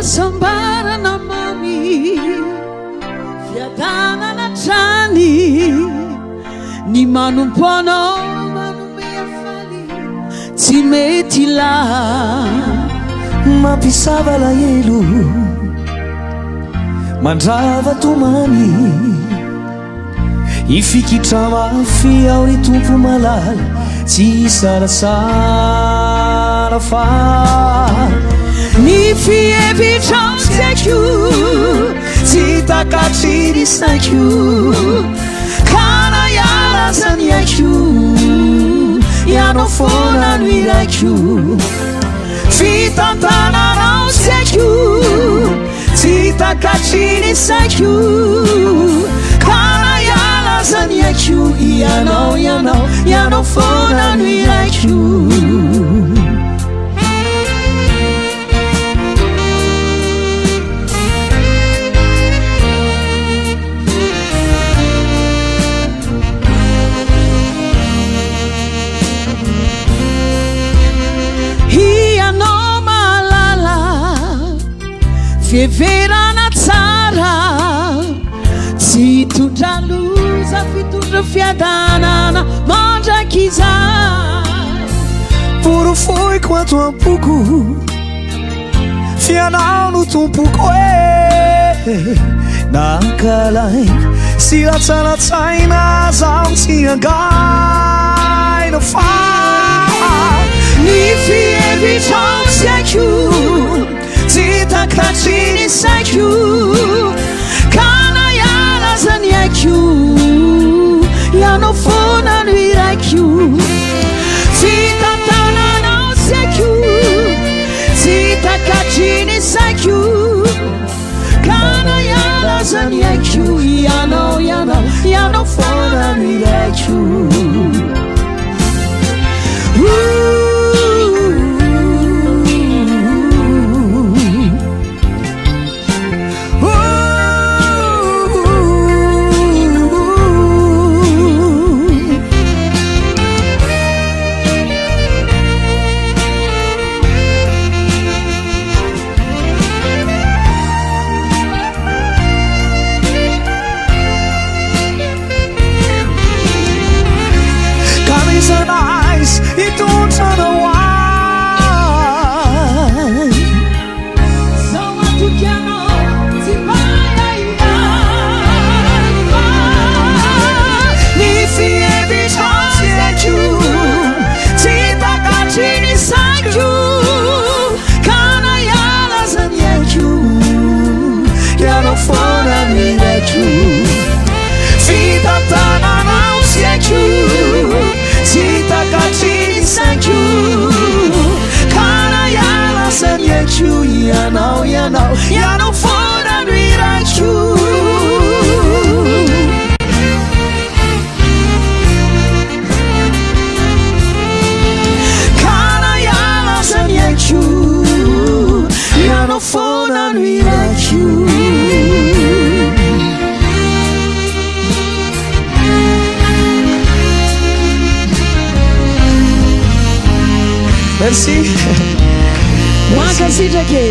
Sambarana mami fiadanana trany ny manompo anao manome afaly tsy mety laha mampisava lahelo mandrava tomany ifikitra mafy ao ny tompo malala tsy sarasara fa ny fihevitra saiko tsy takatriny saiko kana ialazany aiko Ianao foana no iraiko fitantananao saiko tsy takatriny saiko kana ialazany aiko Ianao foana no iraiko Fieverana tsara tsy tondra loza fitondra fiadanana mandraky izay porofoiko ato ampoko fianao no tompoko nankalaina sy latsalatsaina zaho tsy angaina fa ny fievitrao saiko tsy takatriny saiko kana ialazany aiko Ianao foana no iraiko fitantananao saiko tsy takatriny saiko kana ialazany aiko Ianao foana no iraiko Ianao foana no iraiko kana ialazany aiko Ianao foana no iraiko Merci. Mankasitrake